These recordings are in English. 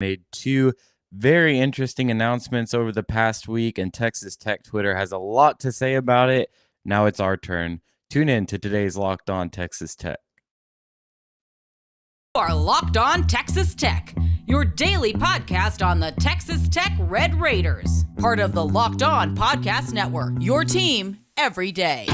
made two very interesting announcements over the past week, and Texas Tech Twitter has a lot to say about it. Now it's our turn. Tune in to today's Locked On Texas Tech. You are Locked On Texas Tech, your daily podcast on the Texas Tech Red Raiders, part of the Locked On Podcast Network, your team every day.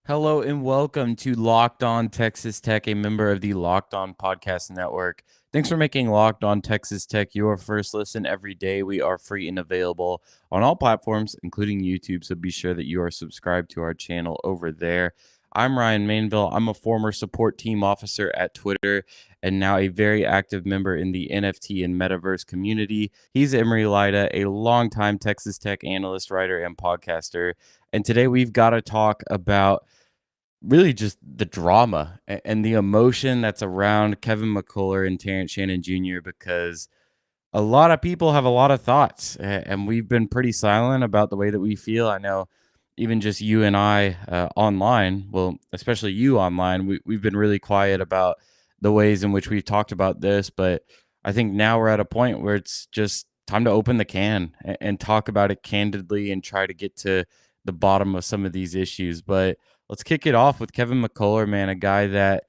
Hello and welcome to Locked On Texas Tech, a member of the Locked On Podcast Network. Thanks for making Locked On Texas Tech your first listen every day. We are free and available on all platforms, including YouTube, so be sure that you are subscribed to our channel over there. I'm Ryan Mainville. I'm a former support team officer at Twitter and now a very active member in the NFT and metaverse community. He's Emery Lida, a longtime Texas Tech analyst, writer, and podcaster. And today we've got to talk about really just the drama and the emotion that's around Kevin McCullar and TJ Shannon Jr. because a lot of people have a lot of thoughts, and we've been pretty silent about the way that we feel. I know even just you and I online, well, especially you online, we've been really quiet about the ways in which we've talked about this, but I think now we're at a point where it's just time to open the can and talk about it candidly and try to get to the bottom of some of these issues. But let's kick it off with Kevin McCullar, man, a guy that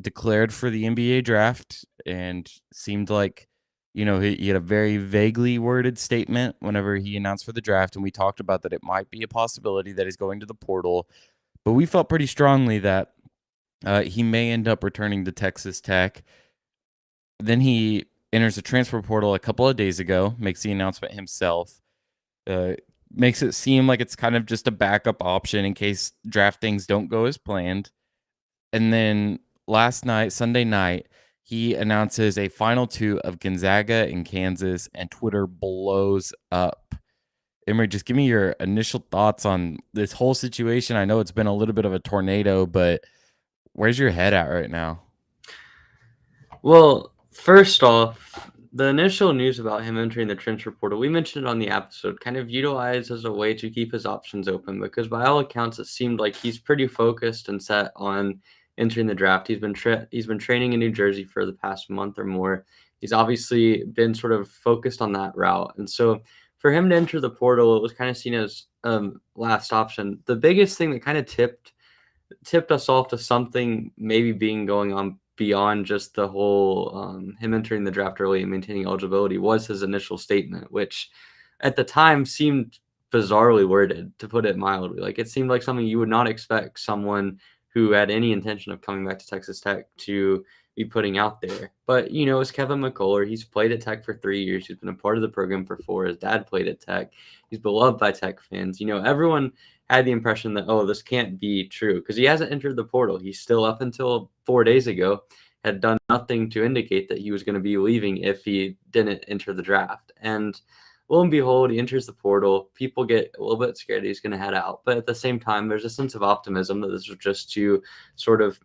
declared for the NBA draft and seemed like, he had a very vaguely worded statement whenever he announced for the draft. And we talked about that it might be a possibility that he's going to the portal. But we felt pretty strongly that he may end up returning to Texas Tech. Then he enters the transfer portal a couple of days ago, makes the announcement himself. Makes it seem like it's kind of just a backup option in case draft things don't go as planned. And then last night, Sunday night, he announces a final two of Gonzaga and Kansas, and Twitter blows up. Emery, just give me your initial thoughts on this whole situation. I know it's been a little bit of a tornado, but where's your head at right now? Well, first off, the initial news about him entering the transfer portal, we mentioned it on the episode, kind of utilized as a way to keep his options open because by all accounts, it seemed like he's pretty focused and set on entering the draft. He's been training in New Jersey for the past month or more. He's obviously been sort of focused on that route. And so for him to enter the portal, it was kind of seen as last option. The biggest thing that kind of tipped us off to something maybe being going on beyond just the whole him entering the draft early and maintaining eligibility was his initial statement, which at the time seemed bizarrely worded, to put it mildly. Like it seemed like something you would not expect someone who had any intention of coming back to Texas Tech to be putting out there. But, it's Kevin McCullar. He's played at Tech for 3 years. He's been a part of the program for 4. His dad played at Tech. He's beloved by Tech fans. Everyone had the impression that, this can't be true because he hasn't entered the portal. He's still, up until 4 days ago, had done nothing to indicate that he was going to be leaving if he didn't enter the draft. And lo and behold, he enters the portal. People get a little bit scared he's going to head out. But at the same time, there's a sense of optimism that this was just to sort of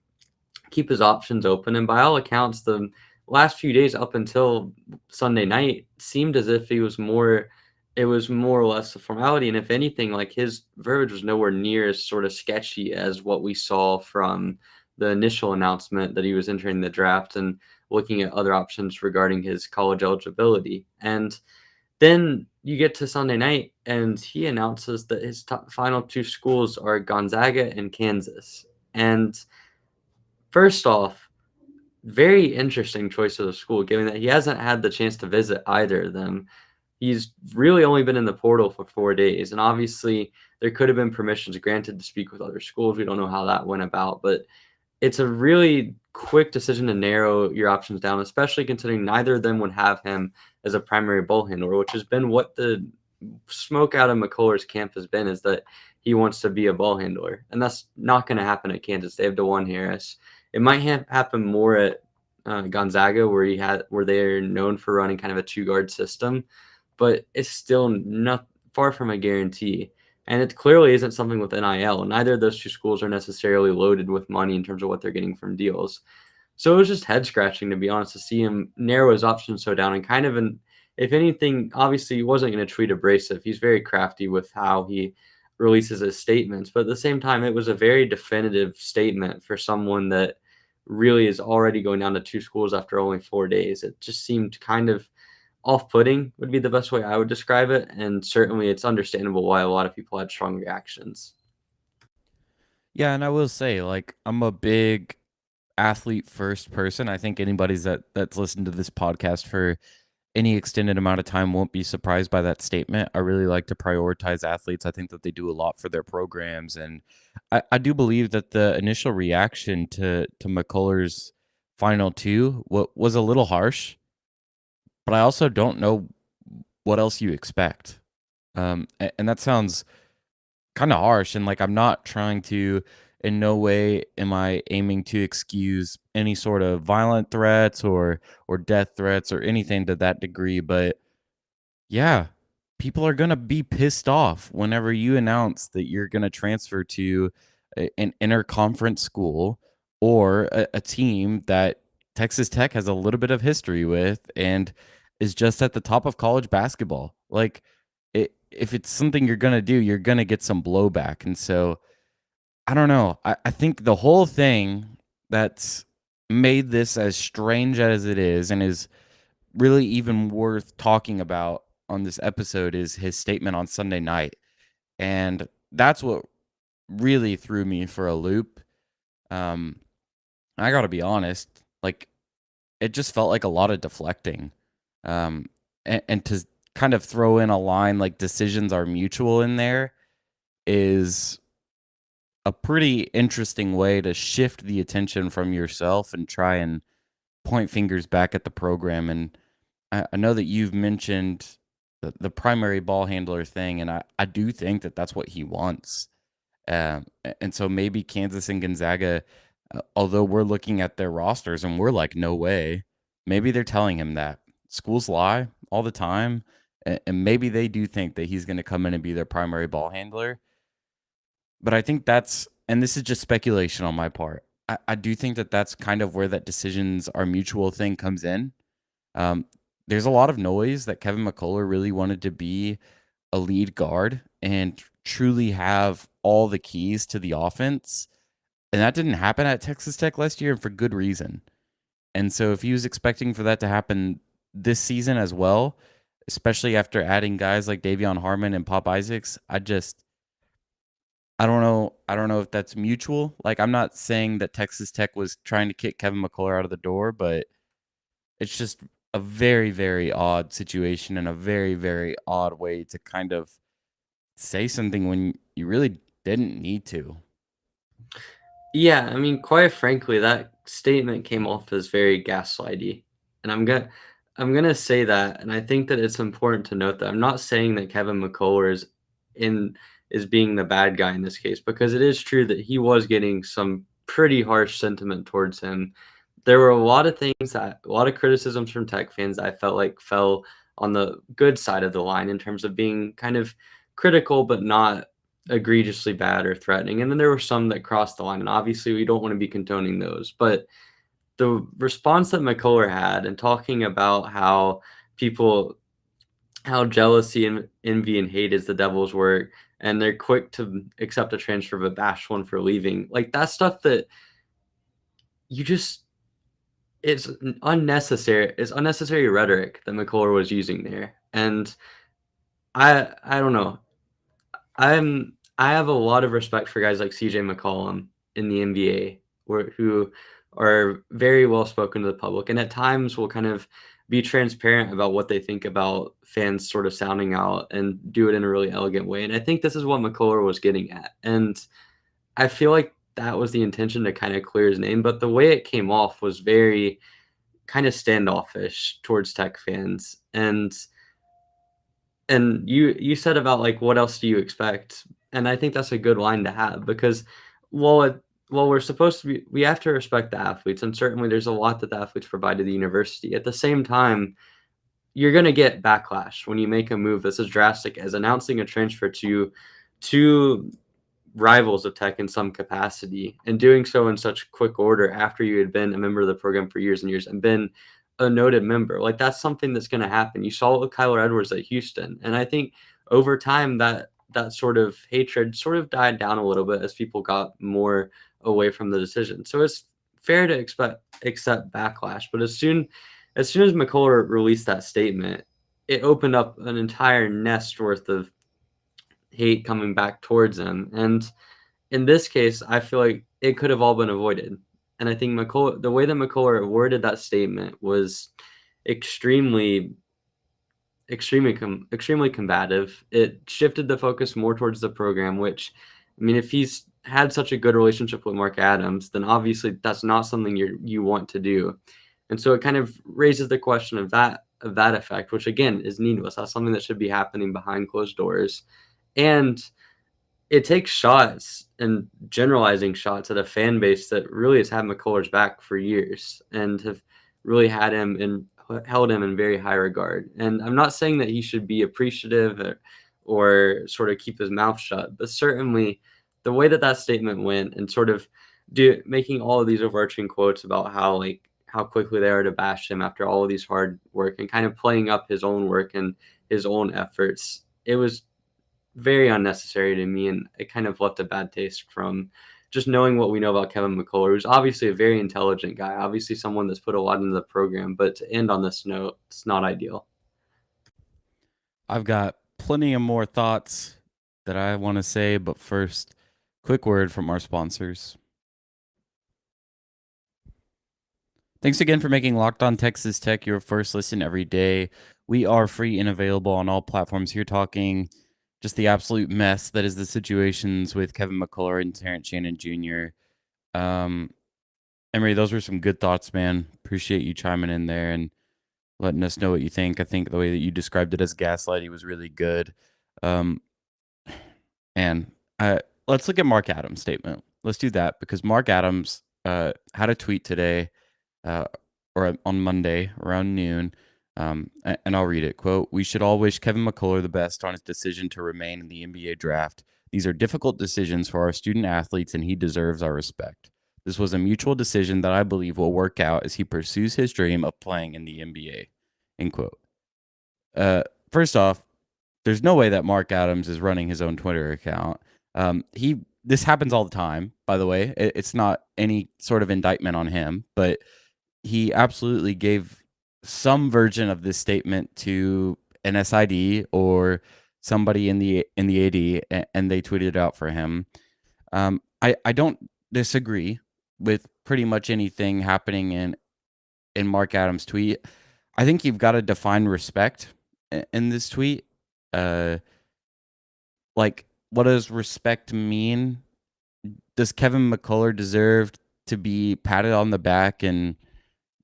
keep his options open. And by all accounts, the last few days up until Sunday night seemed as if it was more or less a formality. And if anything, like his verbiage was nowhere near as sort of sketchy as what we saw from the initial announcement that he was entering the draft and looking at other options regarding his college eligibility. And then you get to Sunday night and he announces that his final two schools are Gonzaga and Kansas. And first off, very interesting choice of the school, given that he hasn't had the chance to visit either of them. He's really only been in the portal for 4 days, and obviously there could have been permissions granted to speak with other schools. We don't know how that went about, but it's a really quick decision to narrow your options down, especially considering neither of them would have him as a primary ball handler, which has been what the smoke out of McCullar's camp has been, is that he wants to be a ball handler, and that's not going to happen at Kansas. They have DeJuan Harris. It might happen more at Gonzaga, where they're known for running kind of a 2-guard system, but it's still not far from a guarantee. And it clearly isn't something with NIL. Neither of those two schools are necessarily loaded with money in terms of what they're getting from deals. So it was just head scratching, to be honest, to see him narrow his options so down and kind of if anything, obviously he wasn't going to tweet abrasive. He's very crafty with how he releases his statements, but at the same time, it was a very definitive statement for someone that really is already going down to 2 schools after only 4 days. It just seemed kind of off-putting would be the best way I would describe it, and certainly it's understandable why a lot of people had strong reactions. Yeah, and I will say, like, I'm a big athlete first person. I think anybody's that's listened to this podcast for any extended amount of time won't be surprised by that statement. I really like to prioritize athletes. I think that they do a lot for their programs. And I do believe that the initial reaction to McCullar's final two was a little harsh, but I also don't know what else you expect. And that sounds kind of harsh. And like, I'm not trying to, in no way am I aiming to excuse any sort of violent threats or death threats or anything to that degree. But yeah, people are gonna be pissed off whenever you announce that you're gonna transfer to an interconference school or a team that Texas Tech has a little bit of history with and is just at the top of college basketball. Like, if it's something you're gonna do, you're gonna get some blowback. And so I don't know. I think the whole thing that's made this as strange as it is and is really even worth talking about on this episode is his statement on Sunday night. And that's what really threw me for a loop. Um, I got to be honest, like it just felt like a lot of deflecting. And to kind of throw in a line like decisions are mutual in there is a pretty interesting way to shift the attention from yourself and try and point fingers back at the program. And I know that you've mentioned the primary ball handler thing, and I do think that that's what he wants. And so maybe Kansas and Gonzaga, although we're looking at their rosters and we're like, no way, maybe they're telling him that. Schools lie all the time, and maybe they do think that he's going to come in and be their primary ball handler. But I think that's, and this is just speculation on my part, I do think that that's kind of where that decisions are mutual thing comes in. Um, there's a lot of noise that Kevin McCullar really wanted to be a lead guard and truly have all the keys to the offense. And that didn't happen at Texas Tech last year, and for good reason. And so if he was expecting for that to happen this season as well, especially after adding guys like Davion Harmon and Pop Isaacs, I don't know. I don't know if that's mutual. Like, I'm not saying that Texas Tech was trying to kick Kevin McCullar out of the door, but it's just a very, very odd situation and a very, very odd way to kind of say something when you really didn't need to. Yeah, I mean, quite frankly, that statement came off as very gaslighty, and I'm gonna say that, and I think that it's important to note that I'm not saying that Kevin McCullar in is being the bad guy in this case, because it is true that he was getting some pretty harsh sentiment towards him. There were a lot of criticisms from Tech fans that I felt like fell on the good side of the line in terms of being kind of critical, but not egregiously bad or threatening. And then there were some that crossed the line, and obviously we don't want to be condoning those. But the response that McCullar had and talking about how jealousy and envy and hate is the devil's work, and they're quick to accept a transfer but bash one for leaving, like that stuff that you just it's unnecessary. It's unnecessary rhetoric that McCullar was using there. And I don't know. I have a lot of respect for guys like CJ McCollum in the NBA, who are very well spoken to the public, and at times will kind of be transparent about what they think about fans sort of sounding out and do it in a really elegant way. And I think this is what McCullar was getting at. And I feel like that was the intention to kind of clear his name, but the way it came off was very kind of standoffish towards Tech fans. And you said about like what else do you expect? And I think that's a good line to have, because while we're supposed to be, we have to respect the athletes, and certainly there's a lot that the athletes provide to the university. At the same time, you're going to get backlash when you make a move that's as drastic as announcing a transfer to two rivals of Tech in some capacity, and doing so in such quick order after you had been a member of the program for years and years and been a noted member. Like that's something that's going to happen. You saw it with Kyler Edwards at Houston, and I think over time that sort of hatred sort of died down a little bit as people got more away from the decision. So it's fair to accept backlash, but as soon as McCullar released that statement, it opened up an entire nest worth of hate coming back towards him. And in this case, I feel like it could have all been avoided. And I think McCullar, the way that McCullar worded that statement was extremely, extremely combative. It shifted the focus more towards the program, which, I mean, if he's had such a good relationship with Mark Adams, then obviously that's not something you want to do. And so it kind of raises the question of that effect, which again is needless. That's something that should be happening behind closed doors. And it takes shots and generalizing shots at a fan base that really has had McCullar's back for years and have really had him and held him in very high regard. And I'm not saying that he should be appreciative or sort of keep his mouth shut, but certainly the way that that statement went and sort of making all of these overarching quotes about how quickly they are to bash him after all of these hard work and kind of playing up his own work and his own efforts. It was very unnecessary to me, and it kind of left a bad taste from just knowing what we know about Kevin McCullar, who's obviously a very intelligent guy, obviously someone that's put a lot into the program, but to end on this note, it's not ideal. I've got plenty of more thoughts that I want to say, but first, quick word from our sponsors. Thanks again for making Locked On Texas Tech your first listen every day. We are free and available on all platforms. Here talking just the absolute mess that is the situations with Kevin McCullar and Terrence Shannon Jr. Emery, those were some good thoughts, man. Appreciate you chiming in there and letting us know what you think. I think the way that you described it as gaslighting was really good. And let's look at Mark Adams' statement. Let's do that because Mark Adams had a tweet today or on Monday around noon. And I'll read it. Quote, "We should all wish Kevin McCullar the best on his decision to remain in the NBA draft. These are difficult decisions for our student athletes, and he deserves our respect. This was a mutual decision that I believe will work out as he pursues his dream of playing in the NBA." End quote. First off, there's no way that Mark Adams is running his own Twitter account. This happens all the time, by the way. It's not any sort of indictment on him, but he absolutely gave some version of this statement to an SID or somebody in the AD, and they tweeted it out for him. I don't disagree with pretty much anything happening in Mark Adams' tweet. I think you've got to define respect in this tweet. Like, what does respect mean? Does Kevin McCullar deserve to be patted on the back and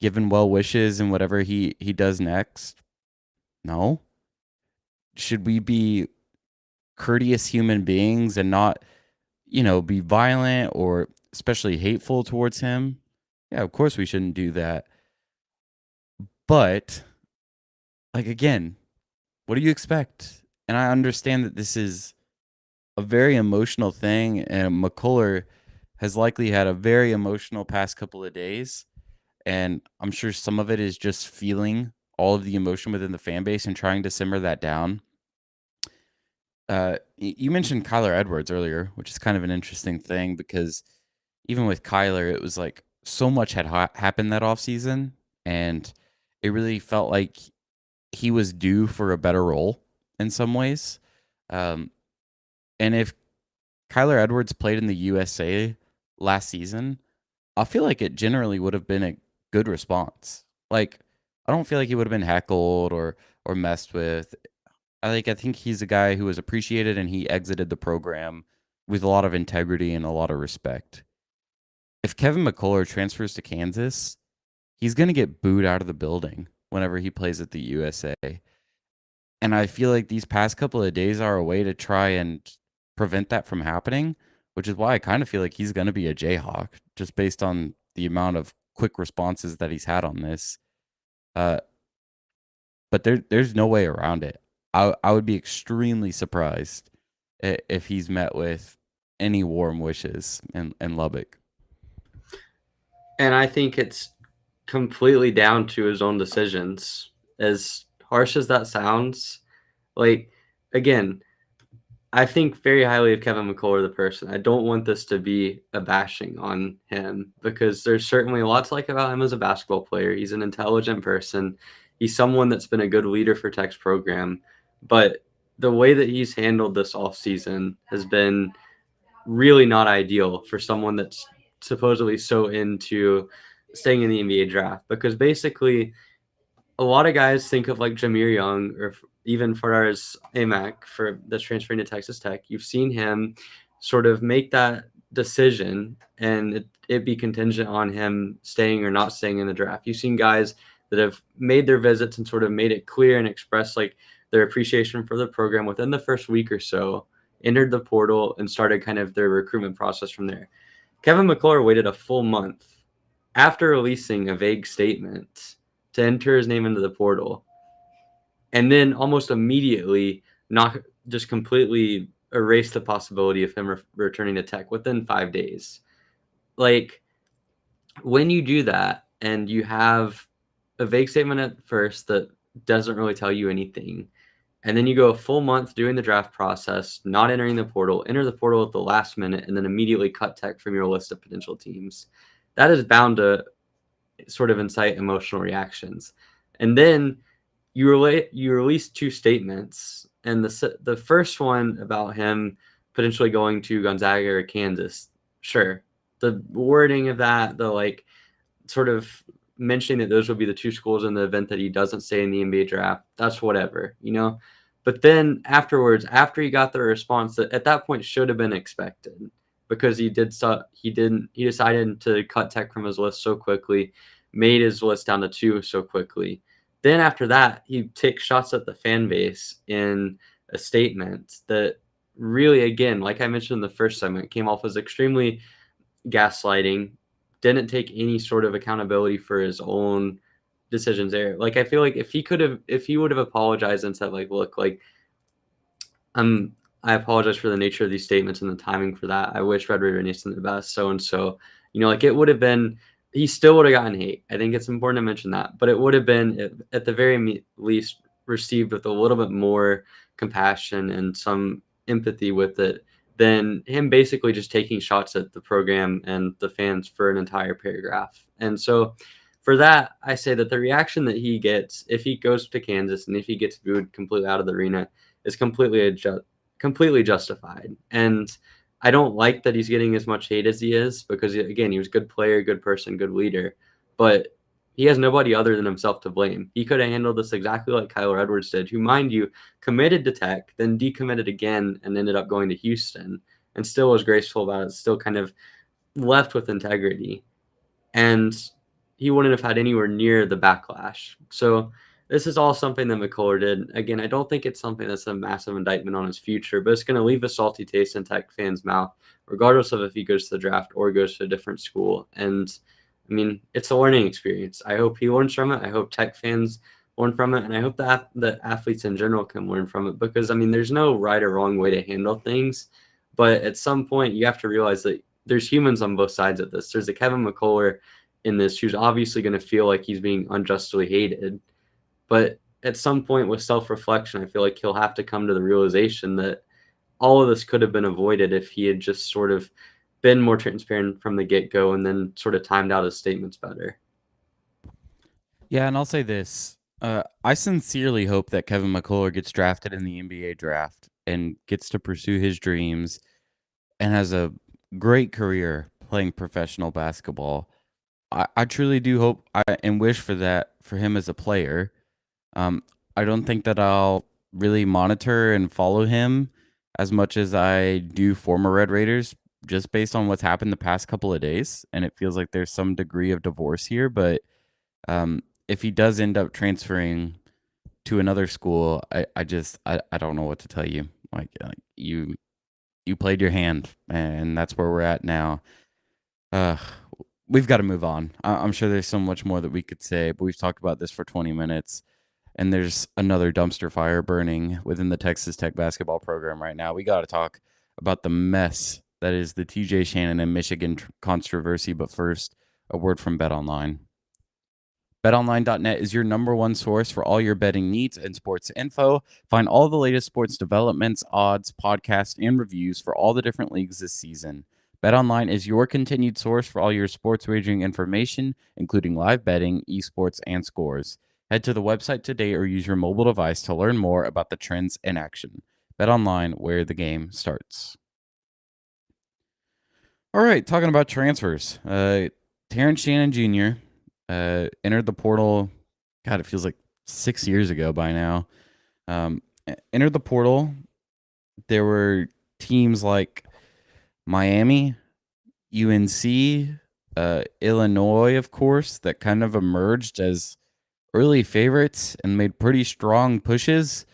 given well wishes and whatever he does next? No. Should we be courteous human beings and not, be violent or especially hateful towards him? Yeah, of course we shouldn't do that. But, again, what do you expect? And I understand that this is a very emotional thing, and McCullar has likely had a very emotional past couple of days. And I'm sure some of it is just feeling all of the emotion within the fan base and trying to simmer that down. You mentioned Kyler Edwards earlier, which is kind of an interesting thing because even with Kyler, it was like so much had happened that offseason, and it really felt like he was due for a better role in some ways. And if Kyler Edwards played in the USA last season, I feel like it generally would have been a good response. I don't feel like he would have been heckled or messed with. I think he's a guy who was appreciated, and he exited the program with a lot of integrity and a lot of respect. If Kevin McCullar transfers to Kansas, he's going to get booed out of the building whenever he plays at the USA. And I feel like these past couple of days are a way to try and prevent that from happening, which is why I kind of feel like he's going to be a Jayhawk just based on the amount of quick responses that he's had on this. But there's no way around it. I would be extremely surprised if he's met with any warm wishes in Lubbock. And I think it's completely down to his own decisions. As harsh as that sounds, like, again, I think very highly of Kevin McCullar, the person. I don't want this to be a bashing on him because there's certainly a lot to like about him as a basketball player. He's an intelligent person. He's someone that's been a good leader for Tech's program. But the way that he's handled this offseason has been really not ideal for someone that's supposedly so into staying in the NBA draft because basically a lot of guys think of like Jameer Young or even Faraz Amack for that's transferring to Texas Tech. You've seen him sort of make that decision and it be contingent on him staying or not staying in the draft. You've seen guys that have made their visits and sort of made it clear and expressed like their appreciation for the program within the first week or so, entered the portal and started kind of their recruitment process from there. Kevin McCullar waited a full month after releasing a vague statement to enter his name into the portal, and then almost immediately not just completely erase the possibility of him returning to Tech within 5 days. Like, when you do that and you have a vague statement at first that doesn't really tell you anything, and then you go a full month doing the draft process, not entering the portal, enter the portal at the last minute, and then immediately cut Tech from your list of potential teams, that is bound to sort of incite emotional reactions. And then you release two statements, and the first one about him potentially going to Gonzaga or Kansas. Sure, the wording of that, the like sort of mentioning that those would be the two schools in the event that he doesn't stay in the NBA draft, that's whatever, you know. But then afterwards, after he got the response that at that point should have been expected, because he decided to cut Tech from his list so quickly, made his list down to 2 so quickly. Then after that, he takes shots at the fan base in a statement that really, again, like I mentioned in the first segment, came off as extremely gaslighting, didn't take any sort of accountability for his own decisions there. Like, I feel like if he would have apologized and said like, look, like, I apologize for the nature of these statements and the timing for that. I wish Red Raider Nation the best, so and so. You know, like, it would have been, he still would have gotten hate. I think it's important to mention that, but it would have been at the very least received with a little bit more compassion and some empathy with it than him basically just taking shots at the program and the fans for an entire paragraph. And so for that, I say that the reaction that he gets if he goes to Kansas and if he gets booed completely out of the arena is completely justified. And I don't like that he's getting as much hate as he is because, again, he was a good player, good person, good leader. But he has nobody other than himself to blame. He could have handled this exactly like Kyler Edwards did, who, mind you, committed to Tech, then decommitted again and ended up going to Houston and still was graceful about it, still kind of left with integrity. And he wouldn't have had anywhere near the backlash. So this is all something that McCullar did. Again, I don't think it's something that's a massive indictment on his future, but it's going to leave a salty taste in Tech fans' mouth, regardless of if he goes to the draft or goes to a different school. And I mean, it's a learning experience. I hope he learns from it. I hope Tech fans learn from it. And I hope that athletes in general can learn from it because, I mean, there's no right or wrong way to handle things. But at some point, you have to realize that there's humans on both sides of this. There's a Kevin McCullar in this who's obviously going to feel like he's being unjustly hated. But at some point with self-reflection, I feel like he'll have to come to the realization that all of this could have been avoided if he had just sort of been more transparent from the get-go and then sort of timed out his statements better. Yeah, and I'll say this. I sincerely hope that Kevin McCullar gets drafted in the NBA draft and gets to pursue his dreams and has a great career playing professional basketball. I truly do hope and wish for that for him as a player. I don't think that I'll really monitor and follow him as much as I do former Red Raiders, just based on what's happened the past couple of days. And it feels like there's some degree of divorce here. But if he does end up transferring to another school, I don't know what to tell you. Like you played your hand, and that's where we're at now. We've got to move on. I'm sure there's so much more that we could say, but we've talked about this for 20 minutes. And there's another dumpster fire burning within the Texas Tech basketball program right now. We got to talk about the mess that is the TJ Shannon and Michigan controversy. But first, a word from BetOnline. BetOnline.net is your number one source for all your betting needs and sports info. Find all the latest sports developments, odds, podcasts, and reviews for all the different leagues this season. BetOnline is your continued source for all your sports wagering information, including live betting, esports, and scores. Head to the website today or use your mobile device to learn more about the trends in action. BetOnline, where the game starts. All right, talking about transfers. Terrence Shannon Jr. Entered the portal. God, it feels like 6 years ago by now. Entered the portal. There were teams like Miami, UNC, Illinois, of course, that kind of emerged as early favorites and made pretty strong pushes.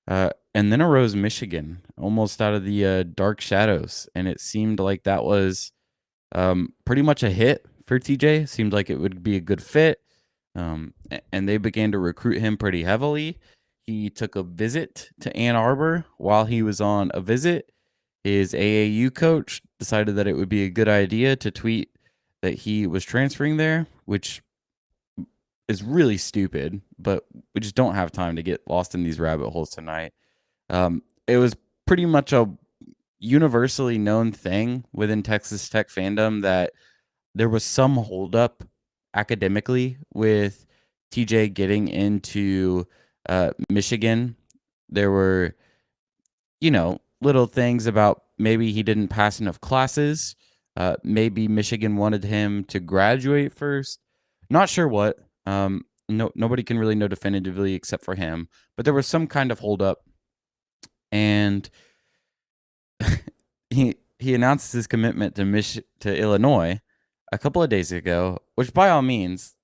And then arose Michigan, almost out of the dark shadows, and it seemed like that was pretty much a hit for TJ. Seemed like it would be a good fit. And they began to recruit him pretty heavily. He took a visit to Ann Arbor. While he was on a visit, his AAU coach decided that it would be a good idea to tweet that he was transferring there, which is really stupid, but we just don't have time to get lost in these rabbit holes tonight. It was pretty much a universally known thing within Texas Tech fandom that there was some holdup academically with TJ getting into Michigan. There were, little things about maybe he didn't pass enough classes. Maybe Michigan wanted him to graduate first. Not sure what. Nobody can really know definitively except for him. But there was some kind of holdup, and he announced his commitment to Illinois a couple of days ago, which by all means,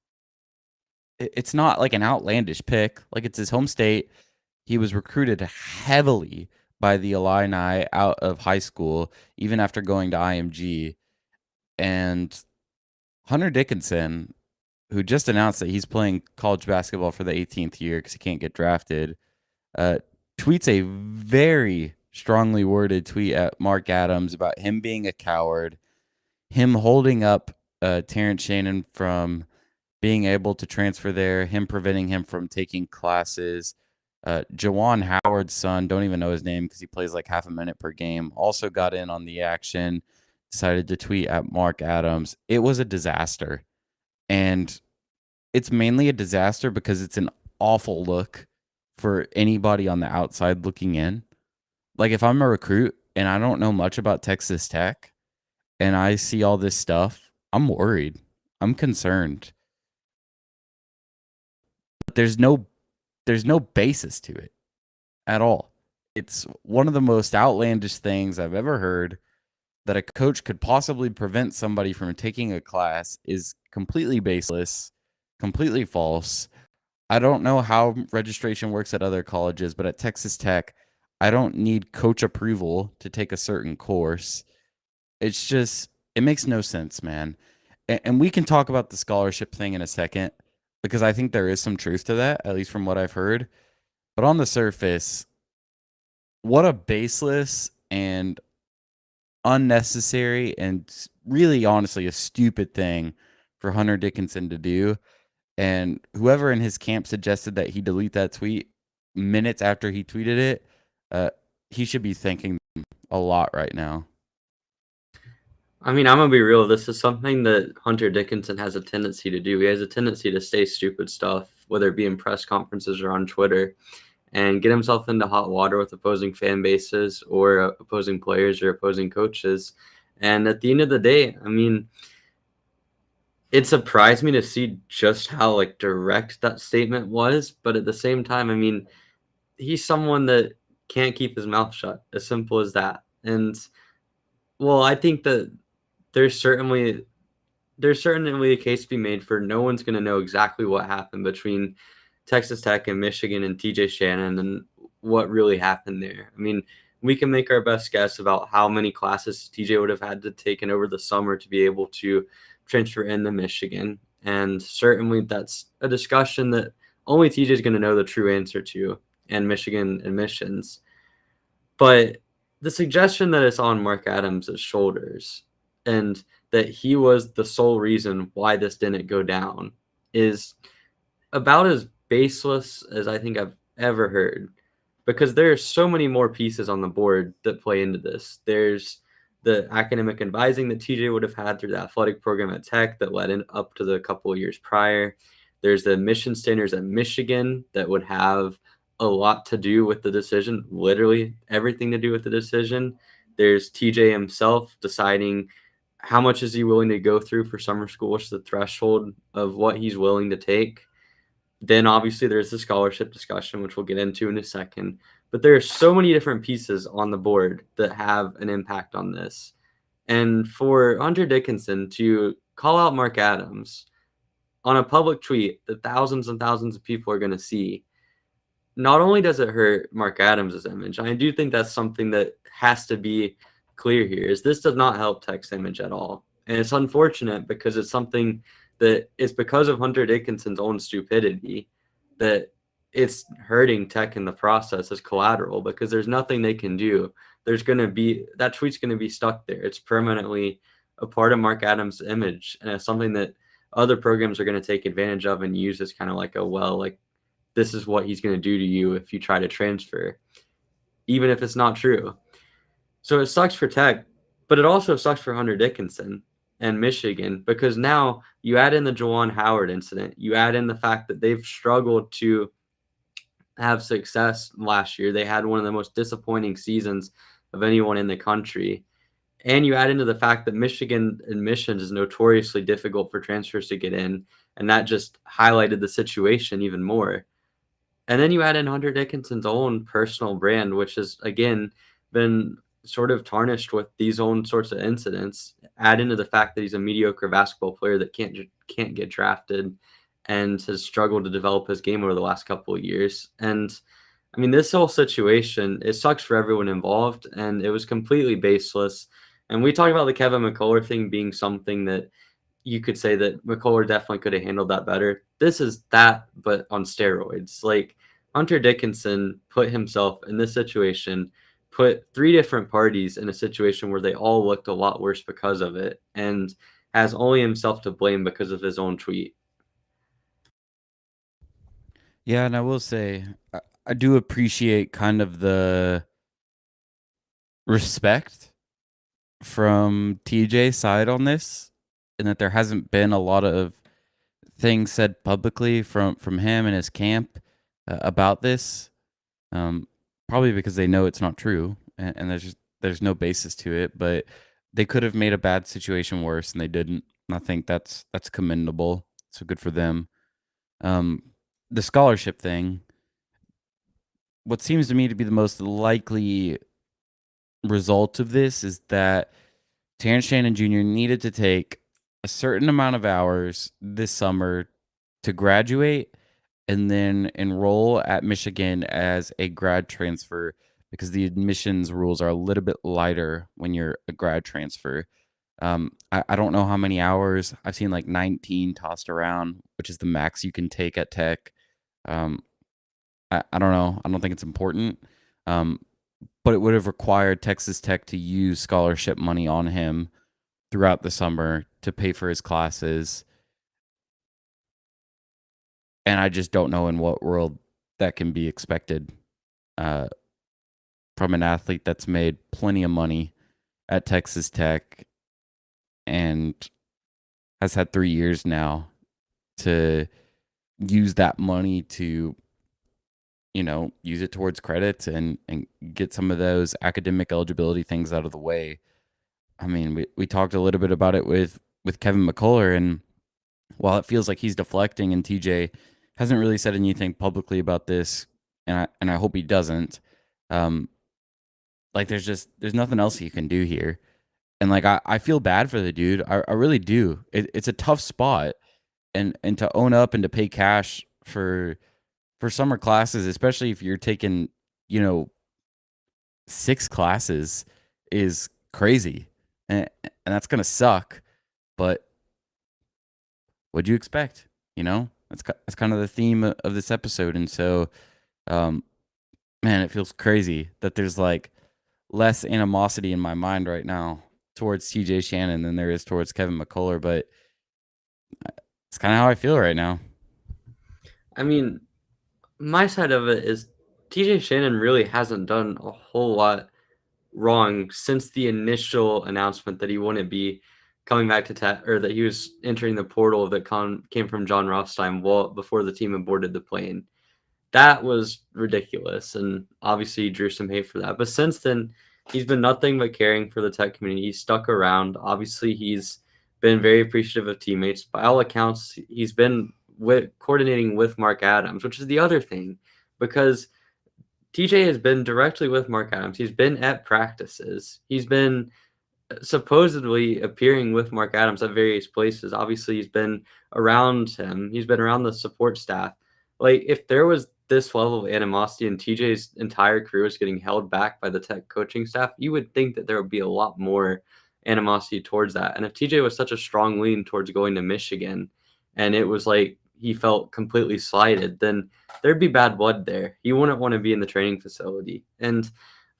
it's not like an outlandish pick. Like, it's his home state. He was recruited heavily by the Illini out of high school, even after going to IMG. And Hunter Dickinson, who just announced that he's playing college basketball for the 18th year because he can't get drafted, tweets a very strongly worded tweet at Mark Adams about him being a coward, him holding up Terrence Shannon from being able to transfer there, him preventing him from taking classes. Jawan Howard's son, don't even know his name because he plays like half a minute per game, also got in on the action, decided to tweet at Mark Adams. It was a disaster. And it's mainly a disaster because it's an awful look for anybody on the outside looking in. Like, if I'm a recruit and I don't know much about Texas Tech and I see all this stuff, I'm worried. I'm concerned. But there's no basis to it at all. It's one of the most outlandish things I've ever heard. That a coach could possibly prevent somebody from taking a class is completely baseless, completely false. I don't know how registration works at other colleges, but at Texas Tech, I don't need coach approval to take a certain course. It's just, it makes no sense, man. And we can talk about the scholarship thing in a second, because I think there is some truth to that, at least from what I've heard. But on the surface, what a baseless and unnecessary and really honestly a stupid thing for Hunter Dickinson to do. And whoever in his camp suggested that he delete that tweet minutes after he tweeted it, he should be thanking them a lot right now. I mean, I'm going to be real. This is something that Hunter Dickinson has a tendency to do. He has a tendency to say stupid stuff, whether it be in press conferences or on Twitter, and get himself into hot water with opposing fan bases or opposing players or opposing coaches. And at the end of the day, I mean, it surprised me to see just how direct that statement was. But at the same time, I mean, he's someone that can't keep his mouth shut, as simple as that. And well, I think that there's certainly a case to be made for no one's going to know exactly what happened between Texas Tech and Michigan and TJ Shannon and what really happened there. I mean, we can make our best guess about how many classes TJ would have had to take in over the summer to be able to transfer into Michigan. And certainly that's a discussion that only TJ is going to know the true answer to, and Michigan admissions. But the suggestion that it's on Mark Adams' shoulders and that he was the sole reason why this didn't go down is about as baseless as I think I've ever heard, because there are so many more pieces on the board that play into this. There's the academic advising that TJ would have had through the athletic program at Tech that led in up to the couple of years prior. There's the admission standards at Michigan that would have a lot to do with the decision, literally everything to do with the decision. There's TJ himself deciding how much is he willing to go through for summer school, what's the threshold of what he's willing to take. Then obviously there's the scholarship discussion, which we'll get into in a second. But there are so many different pieces on the board that have an impact on this. And for Hunter Dickinson to call out Mark Adams on a public tweet that thousands and thousands of people are going to see, not only does it hurt Mark Adams' image, I do think that's something that has to be clear here, is this does not help Tech's image at all. And it's unfortunate because it's something that is because of Hunter Dickinson's own stupidity that it's hurting Tech in the process as collateral, because there's nothing they can do. There's going to be, that tweet's going to be stuck there. It's permanently a part of Mark Adams' image, and it's something that other programs are going to take advantage of and use as kind of like a, well, like, this is what he's going to do to you if you try to transfer, even if it's not true. So it sucks for Tech, but it also sucks for Hunter Dickinson and Michigan, because now you add in the Juwan Howard incident. You add in the fact that they've struggled to have success last year. They had one of the most disappointing seasons of anyone in the country. And you add into the fact that Michigan admissions is notoriously difficult for transfers to get in, and that just highlighted the situation even more. And then you add in Hunter Dickinson's own personal brand, which has, again, been sort of tarnished with these own sorts of incidents. Add into the fact that he's a mediocre basketball player that can't get drafted and has struggled to develop his game over the last couple of years. And I mean, this whole situation, it sucks for everyone involved, and it was completely baseless. And we talk about the Kevin McCullar thing being something that you could say that McCullar definitely could have handled that better. This is that, but on steroids. Like, Hunter Dickinson put himself in this situation, put three different parties in a situation where they all looked a lot worse because of it, and has only himself to blame because of his own tweet. Yeah, and I will say, I do appreciate kind of the respect from TJ's side on this, and that there hasn't been a lot of things said publicly from him and his camp about this. Probably because they know it's not true, and there's no basis to it. But they could have made a bad situation worse, and they didn't. And I think that's commendable. So good for them. The scholarship thing. What seems to me to be the most likely result of this is that Terrence Shannon Jr. needed to take a certain amount of hours this summer to graduate and then enroll at Michigan as a grad transfer, because the admissions rules are a little bit lighter when you're a grad transfer. I don't know how many hours. I've seen like 19 tossed around, which is the max you can take at Tech. I don't know. I don't think it's important. But it would have required Texas Tech to use scholarship money on him throughout the summer to pay for his classes. And I just don't know in what world that can be expected from an athlete that's made plenty of money at Texas Tech and has had 3 years now to use that money to, use it towards credits and get some of those academic eligibility things out of the way. I mean, we talked a little bit about it with Kevin McCullar, and while it feels like he's deflecting and TJ hasn't really said anything publicly about this, and I hope he doesn't, like there's nothing else he can do here. And like I feel bad for the dude. I really do. It's a tough spot, and to own up and to pay cash for summer classes, especially if you're taking, 6 classes, is crazy. And that's going to suck, but what'd you expect? That's kind of the theme of this episode. And so, man, it feels crazy that there's like less animosity in my mind right now towards TJ Shannon than there is towards Kevin McCullar, but it's kind of how I feel right now. I mean, my side of it is TJ Shannon really hasn't done a whole lot wrong since the initial announcement that he wouldn't be coming back to Tech, or that he was entering the portal that came from John Rothstein before the team aborted the plane. That was ridiculous, and obviously he drew some hate for that. But since then, he's been nothing but caring for the Tech community. He's stuck around. Obviously, he's been very appreciative of teammates. By all accounts, he's been coordinating with Mark Adams, which is the other thing, because TJ has been directly with Mark Adams. He's been at practices. He's been supposedly appearing with Mark Adams at various places. Obviously, he's been around him. He's been around the support staff. Like, if there was this level of animosity and TJ's entire career is getting held back by the Tech coaching staff, you would think that there would be a lot more animosity towards that. And if TJ was such a strong lean towards going to Michigan, and it was like he felt completely slighted, then there'd be bad blood there. He wouldn't want to be in the training facility. And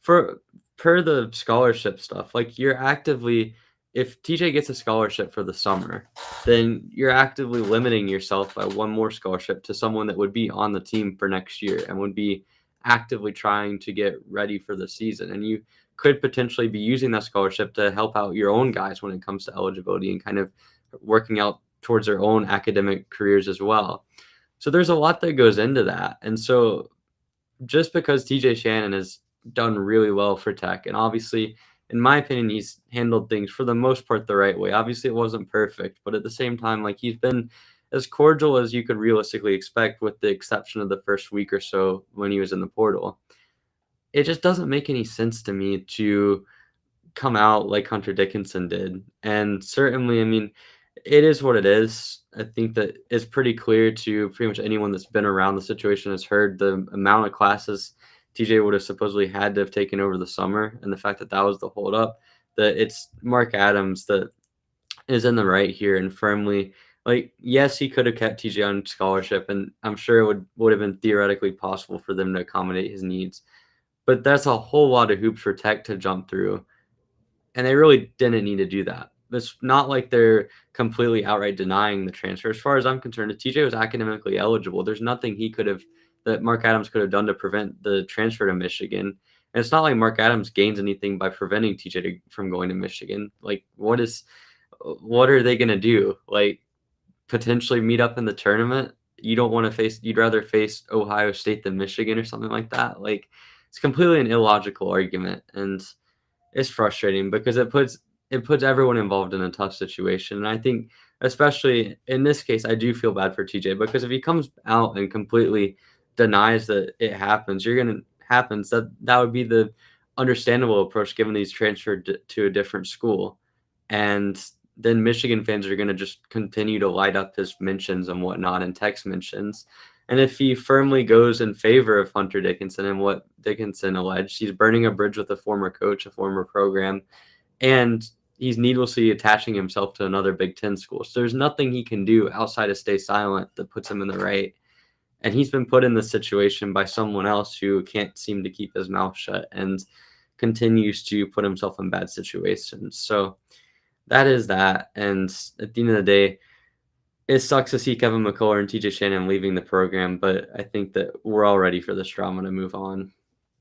for per the scholarship stuff, like, you're actively, if TJ gets a scholarship for the summer, then you're actively limiting yourself by one more scholarship to someone that would be on the team for next year and would be actively trying to get ready for the season. And you could potentially be using that scholarship to help out your own guys when it comes to eligibility and kind of working out towards their own academic careers as well. So there's a lot that goes into that. And so just because TJ Shannon has done really well for Tech, and obviously, in my opinion, he's handled things for the most part the right way. Obviously, it wasn't perfect, but at the same time, like, he's been as cordial as you could realistically expect, with the exception of the first week or so when he was in the portal. It just doesn't make any sense to me to come out like Hunter Dickinson did. And certainly, I mean, it is what it is. I think that it's pretty clear to pretty much anyone that's been around the situation, has heard the amount of classes TJ would have supposedly had to have taken over the summer, and the fact that that was the holdup, that it's Mark Adams that is in the right here and firmly, like, yes, he could have kept TJ on scholarship, and I'm sure it would have been theoretically possible for them to accommodate his needs. But that's a whole lot of hoops for Tech to jump through, and they really didn't need to do that. It's not like they're completely outright denying the transfer. As far as I'm concerned, if TJ was academically eligible, there's nothing that Mark Adams could have done to prevent the transfer to Michigan. And it's not like Mark Adams gains anything by preventing TJ from going to Michigan. Like, what are they going to do? Like, potentially meet up in the tournament? You'd rather face Ohio State than Michigan or something like that. Like, it's completely an illogical argument. And it's frustrating because it puts everyone involved in a tough situation. And I think, especially in this case, I do feel bad for TJ, because if he comes out and completely denies that it happens, that would be the understandable approach, given he's transferred to a different school. And then Michigan fans are going to just continue to light up his mentions and whatnot, and text mentions. And if he firmly goes in favor of Hunter Dickinson and what Dickinson alleged, he's burning a bridge with a former coach, a former program, and he's needlessly attaching himself to another Big Ten school. So there's nothing he can do outside of stay silent that puts him in the right. And he's been put in this situation by someone else who can't seem to keep his mouth shut and continues to put himself in bad situations. So that is that. And at the end of the day, it sucks to see Kevin McCullar and TJ Shannon leaving the program, but I think that we're all ready for this drama to move on.